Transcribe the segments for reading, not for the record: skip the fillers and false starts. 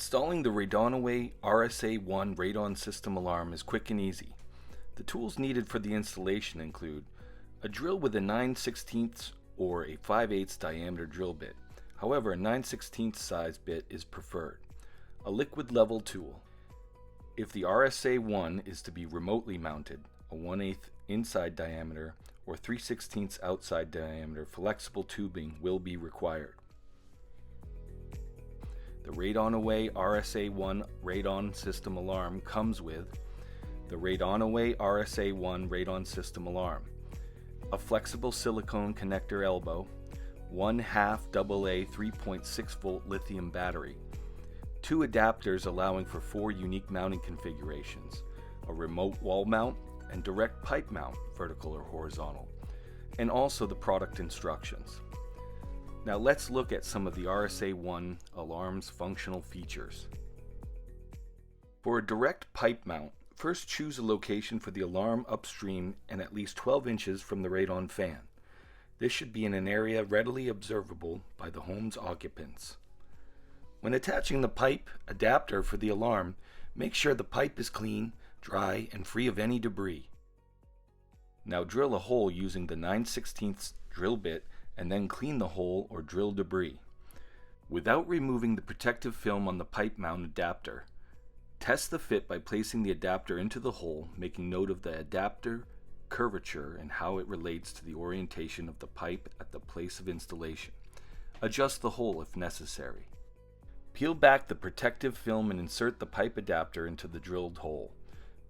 Installing the RadonAway RSA1 Radon system alarm is quick and easy. The tools needed for the installation include a drill with a 9/16 or a 5/8 diameter drill bit. However, a 9/16 size bit is preferred. A liquid level tool. If the RSA1 is to be remotely mounted, a 1/8 inside diameter or 3/16 outside diameter flexible tubing will be required. The RadonAway RSA1 Radon system alarm comes with the RadonAway RSA1 Radon system alarm, a flexible silicone connector elbow, 1/2 AA 3.6 volt lithium battery, 2 adapters allowing for 4 unique mounting configurations, a remote wall mount and direct pipe mount, vertical or horizontal, and also the product instructions. Now let's look at some of the RSA1 alarm's functional features. For a direct pipe mount, first choose a location for the alarm upstream and at least 12 inches from the radon fan. This should be in an area readily observable by the home's occupants. When attaching the pipe adapter for the alarm, make sure the pipe is clean, dry, and free of any debris. Now drill a hole using the 9/16 drill bit and then clean the hole or drill debris. Without removing the protective film on the pipe mount adapter, test the fit by placing the adapter into the hole, making note of the adapter curvature and how it relates to the orientation of the pipe at the place of installation. Adjust the hole if necessary. Peel back the protective film and insert the pipe adapter into the drilled hole,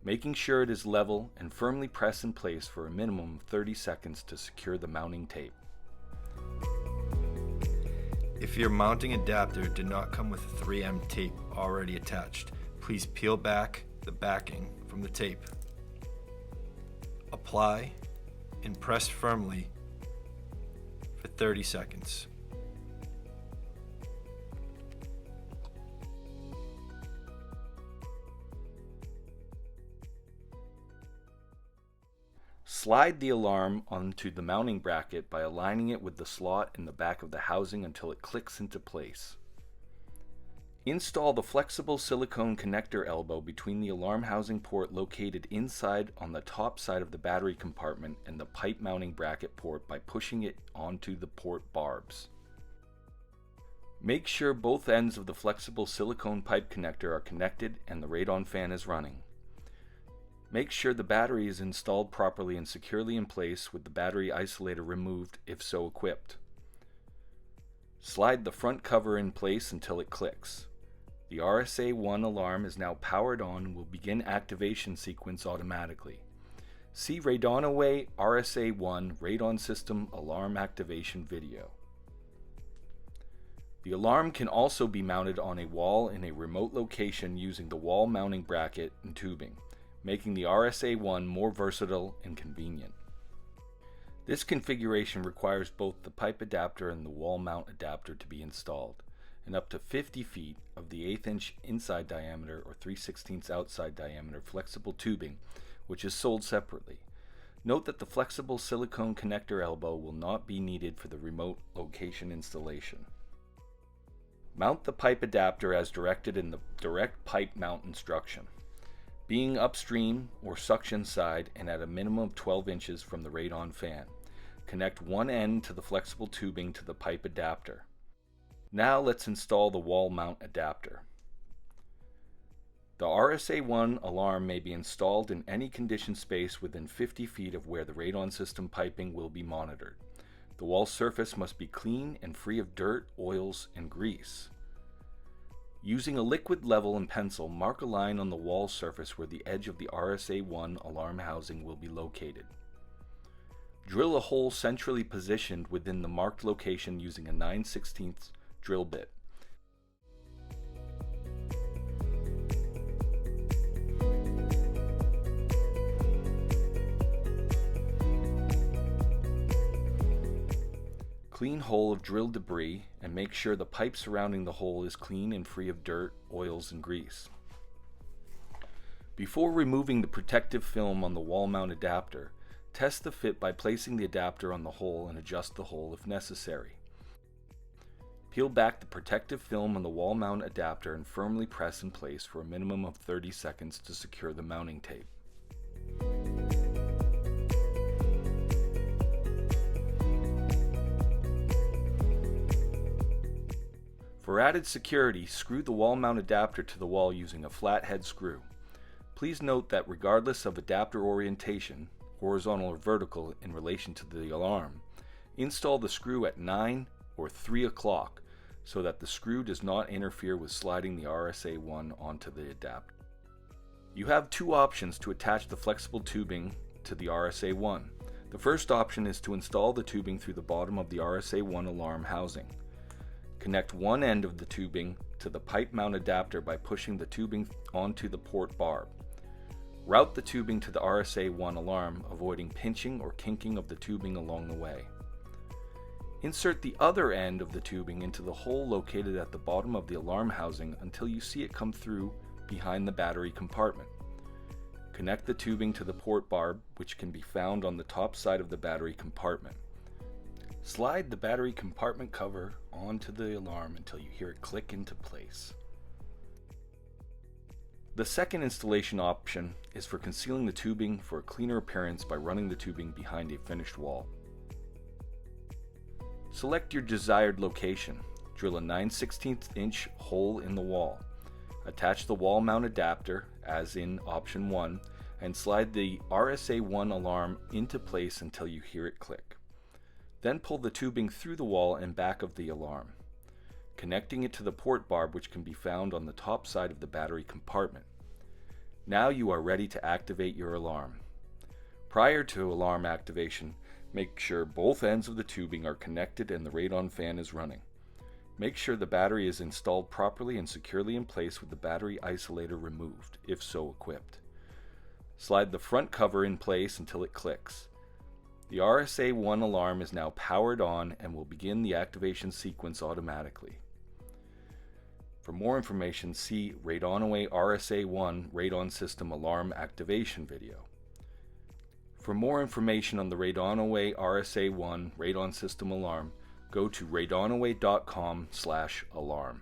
making sure it is level, and firmly press in place for a minimum of 30 seconds to secure the mounting tape. If your mounting adapter did not come with a 3M tape already attached, please peel back the backing from the tape. Apply and press firmly for 30 seconds. Slide the alarm onto the mounting bracket by aligning it with the slot in the back of the housing until it clicks into place. Install the flexible silicone connector elbow between the alarm housing port located inside on the top side of the battery compartment and the pipe mounting bracket port by pushing it onto the port barbs. Make sure both ends of the flexible silicone pipe connector are connected and the radon fan is running. Make sure the battery is installed properly and securely in place with the battery isolator removed if so equipped. Slide the front cover in place until it clicks. The RSA1 alarm is now powered on and will begin activation sequence automatically. See RadonAway RSA1 Radon System Alarm Activation video. The alarm can also be mounted on a wall in a remote location using the wall mounting bracket and tubing, making the RSA1 more versatile and convenient. This configuration requires both the pipe adapter and the wall mount adapter to be installed, and up to 50 feet of the 1/8 inch inside diameter or 3/16 outside diameter flexible tubing, which is sold separately. Note that the flexible silicone connector elbow will not be needed for the remote location installation. Mount the pipe adapter as directed in the direct pipe mount instruction, being upstream or suction side and at a minimum of 12 inches from the radon fan. Connect one end to the flexible tubing to the pipe adapter. Now let's install the wall mount adapter. The RSA1 alarm may be installed in any conditioned space within 50 feet of where the radon system piping will be monitored. The wall surface must be clean and free of dirt, oils, and grease. Using a liquid level and pencil, mark a line on the wall surface where the edge of the RSA1 alarm housing will be located. Drill a hole centrally positioned within the marked location using a 9/16 drill bit. Clean hole of drilled debris and make sure the pipe surrounding the hole is clean and free of dirt, oils, and grease. Before removing the protective film on the wall mount adapter, test the fit by placing the adapter on the hole and adjust the hole if necessary. Peel back the protective film on the wall mount adapter and firmly press in place for a minimum of 30 seconds to secure the mounting tape. For added security, screw the wall mount adapter to the wall using a flathead screw. Please note that regardless of adapter orientation, horizontal or vertical in relation to the alarm, install the screw at 9 or 3 o'clock so that the screw does not interfere with sliding the RSA1 onto the adapter. You have two options to attach the flexible tubing to the RSA1. The first option is to install the tubing through the bottom of the RSA1 alarm housing. Connect one end of the tubing to the pipe mount adapter by pushing the tubing onto the port barb. Route the tubing to the RSA1 alarm, avoiding pinching or kinking of the tubing along the way. Insert the other end of the tubing into the hole located at the bottom of the alarm housing until you see it come through behind the battery compartment. Connect the tubing to the port barb, which can be found on the top side of the battery compartment. Slide the battery compartment cover onto the alarm until you hear it click into place. The second installation option is for concealing the tubing for a cleaner appearance by running the tubing behind a finished wall. Select your desired location. Drill a 9/16 inch hole in the wall. Attach the wall mount adapter, as in option 1, and slide the RSA1 alarm into place until you hear it click. Then pull the tubing through the wall and back of the alarm, connecting it to the port barb, which can be found on the top side of the battery compartment. Now you are ready to activate your alarm. Prior to alarm activation, make sure both ends of the tubing are connected and the radon fan is running. Make sure the battery is installed properly and securely in place with the battery isolator removed, if so equipped. Slide the front cover in place until it clicks. The RSA1 alarm is now powered on and will begin the activation sequence automatically. For more information, see RadonAway RSA1 Radon System Alarm Activation video. For more information on the RadonAway RSA1 Radon System Alarm, go to radonaway.com/alarm.